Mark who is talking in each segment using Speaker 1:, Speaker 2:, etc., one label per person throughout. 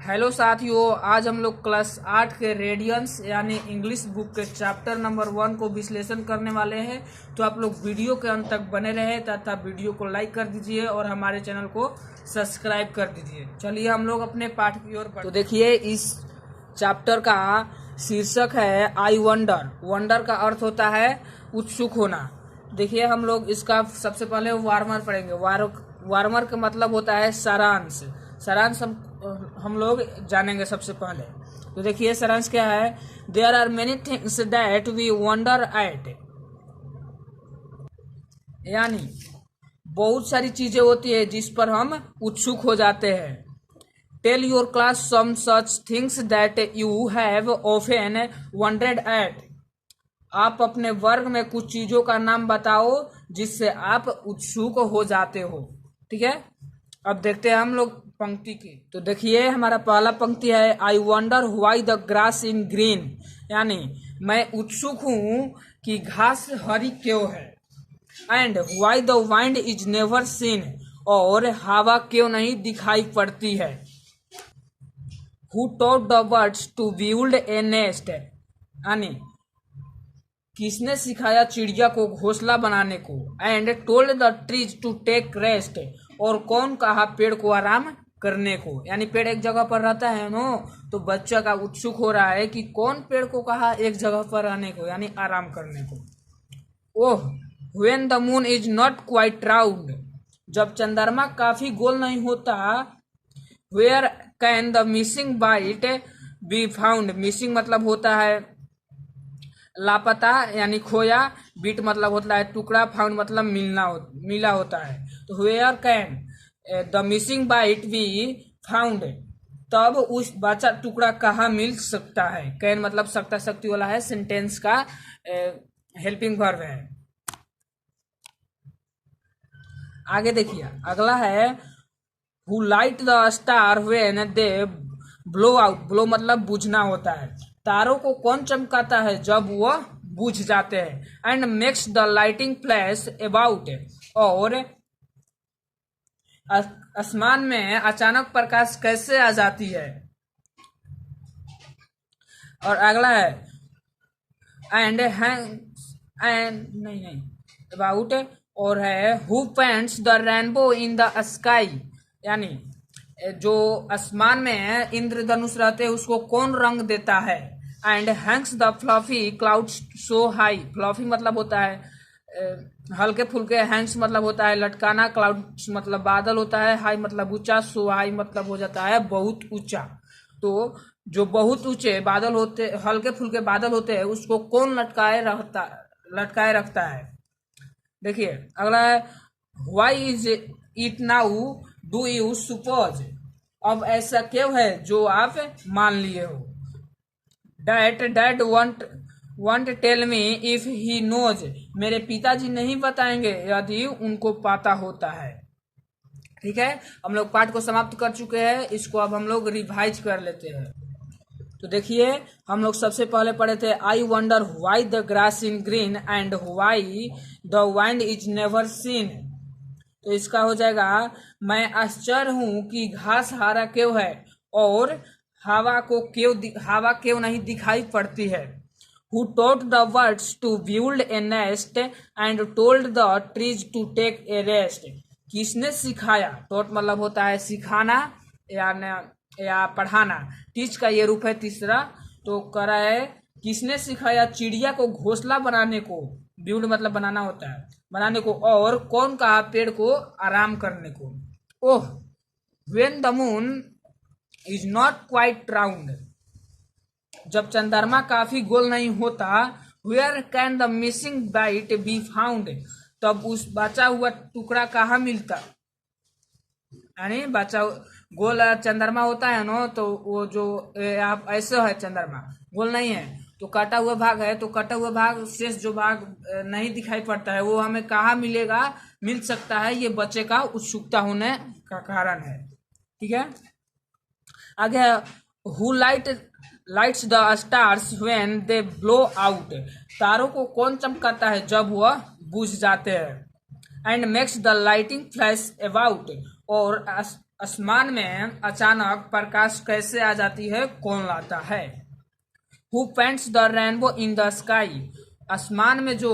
Speaker 1: Hello साथियों, आज हम लोग क्लास 8 के रेडियंस यानी इंग्लिश बुक के चैप्टर नंबर 1 को विश्लेषण करने वाले हैं। तो आप लोग वीडियो के अंत तक बने रहे तथा वीडियो को लाइक कर दीजिए और हमारे चैनल को सब्सक्राइब कर दीजिए। चलिए हम लोग अपने पाठ की ओर तो देखिए, इस चैप्टर का शीर्षक है आई वंडर। वंडर का अर्थ होता है उत्सुक होना। देखिए, हम लोग इसका सबसे पहले वार्मर पढ़ेंगे। वार्मर का मतलब होता है सारांश। सारांश हम लोग जानेंगे सबसे पहले। तो देखिए, सारांश क्या है। There are many things that we wonder at, यानी बहुत सारी चीजें होती है जिस पर हम उत्सुक हो जाते हैं। Tell your class some such things that you have often wondered at. आप अपने वर्ग में कुछ चीजों का नाम बताओ जिससे आप उत्सुक हो जाते हो। ठीक है, अब देखते हैं हम लोग पंक्ति की। तो देखिए, हमारा पहला पंक्ति है I wonder why the grass in green, यानी मैं उत्सुक हूं कि घास हरी क्यों है। And why the wind is never seen, और हवा क्यों नहीं दिखाई पड़ती है। Who taught the birds to build a nest, यानी किसने सिखाया चिड़िया को घोंसला बनाने को। And told the trees to take rest, और कौन कहा पेड़ को आराम करने को। यानी पेड़ एक जगह पर रहता है नो, तो बच्चा का उत्सुक हो रहा है कि कौन पेड़ को कहा एक जगह पर रहने को, यानी आराम करने को। Oh when the moon is not quite round, जब चंद्रमा काफी गोल नहीं होता। Where can the missing bite be found, missing मतलब होता है लापता यानी खोया, बीट मतलब होता है टुकड़ा, फाउंड मतलब मिला होता है। तो where can the missing bite be found, तब उस बचा टुकड़ा कहाँ मिल सकता है। कैन मतलब सकता शक्ति वाला है, सेंटेंस का हेल्पिंग वर्ब है। आगे देखिए, अगला है who light the star when they blow out. Blow मतलब बुझना होता है। तारों को कौन चमकाता है जब वह बुझ जाते हैं। And makes the lighting flash about, और आसमान में अचानक प्रकाश कैसे आ जाती है। और अगला है एंड नहीं अबाउट, और है who paints the rainbow in the sky, यानी जो आसमान में इंद्रधनुष रहते हैं उसको कौन रंग देता है। And Hanks the fluffy clouds so high, fluffy मतलब होता है हल्के फुल्के, हैंग्स मतलब होता है लटकाना, क्लाउड्स मतलब बादल होता है, हाई मतलब ऊंचा, सो हाई मतलब हो जाता है बहुत ऊंचा। तो जो बहुत ऊंचे बादल होते, हल्के फुल्के बादल होते हैं, उसको कौन लटकाए रखता है। देखिए, अगला है why is it now do you suppose, अब ऐसा क्यों है जो आप मान लिए हो। Dad won't tell me if he knows, मेरे पिताजी नहीं बताएंगे यदि उनको पता होता है। ठीक है, हम लोग पाठ को समाप्त कर चुके हैं, इसको अब हम लोग रिवाइज कर लेते हैं। तो देखिए, हम लोग सबसे पहले पढ़े थे आई wonder why the grass in green and why the wind is never scene. तो इसका हो जाएगा मैं आश्चर्य हूं कि घास हरा क्यों है और हवा क्यों नहीं दिखाई पड़ती है। Who taught the birds to build a nest and told the trees to take a rest, किसने सिखाया। टॉट मतलब होता है सिखाना या पढ़ाना। टीच का ये रूप है तीसरा। तो कह रहा है किसने सिखाया चिड़िया को घोंसला बनाने को, बिल्ड मतलब बनाना होता है, बनाने को, और कौन कहा पेड़ को आराम करने को। Oh when the moon is not quite round, जब चंद्रमा काफी गोल नहीं होता। Where can the missing bite be found, तब उस बचा हुआ टुकड़ा कहाँ मिलता। यानी बचा गोल चंद्रमा होता है ना, तो वो जो आप ऐसे है चंद्रमा गोल नहीं है, तो कटा हुआ भाग है, तो कटा हुआ भाग शेष जो भाग नहीं दिखाई पड़ता है वो हमें कहाँ मिल सकता है। ये बच्चे का उत्सुकता होने का कारण है। ठीक है, आगे who lights the stars when they blow out, तारों को कौन चमकाता है जब वह बुझ जाते हैं। And makes the lighting flash about, और आसमान में अचानक प्रकाश कैसे आ जाती है, कौन लाता है? Who paints the rainbow in the sky? आसमान में जो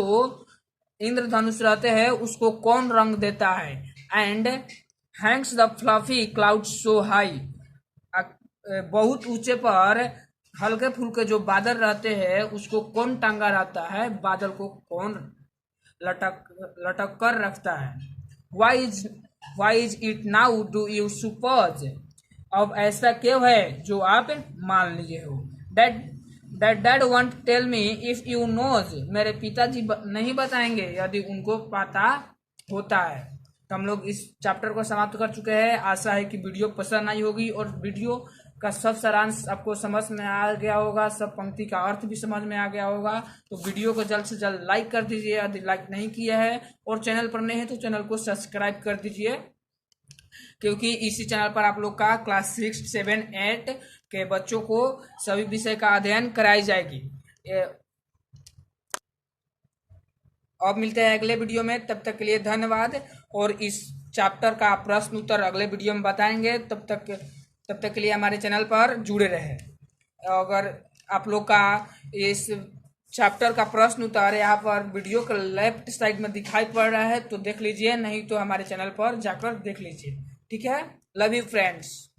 Speaker 1: इंद्रधनुष रहते हैं उसको कौन रंग देता है? And Hanks the fluffy cloud so high? बहुत ऊंचे पर हल्के फुल्के जो बादल रहते हैं उसको कौन टांगा रहता है? बादल को कौन लटक लटक कर रखता है? Why is it now do you suppose? अब ऐसा क्यों है जो आप मान लिए हो? Dad won't tell me if you knows? मेरे पिताजी नहीं बताएंगे यदि उनको पता होता है। तो हम लोग इस चैप्टर को समाप्त कर चुके हैं। आशा है कि वीडियो पसंद आई होगी और वीडियो का सब सारांश आपको समझ में आ गया होगा, सब पंक्ति का अर्थ भी समझ में आ गया होगा। तो वीडियो को जल्द से जल्द लाइक कर दीजिए यदि लाइक नहीं किया है, और चैनल पर नए हैं तो चैनल को सब्सक्राइब कर दीजिए, क्योंकि इसी चैनल पर आप लोग का क्लास 6, 7, 8 के बच्चों को सभी विषय का अध्ययन कराई जाएगी। अब मिलते हैं अगले वीडियो में, तब तक के लिए धन्यवाद। और इस चैप्टर का प्रश्न उत्तर अगले वीडियो में बताएंगे, तब तक के लिए हमारे चैनल पर जुड़े रहे। अगर आप लोग का इस चैप्टर का प्रश्न उत्तर यहाँ पर वीडियो के लेफ्ट साइड में दिखाई पड़ रहा है तो देख लीजिए, नहीं तो हमारे चैनल पर जाकर देख लीजिए। ठीक है, लव यू फ्रेंड्स।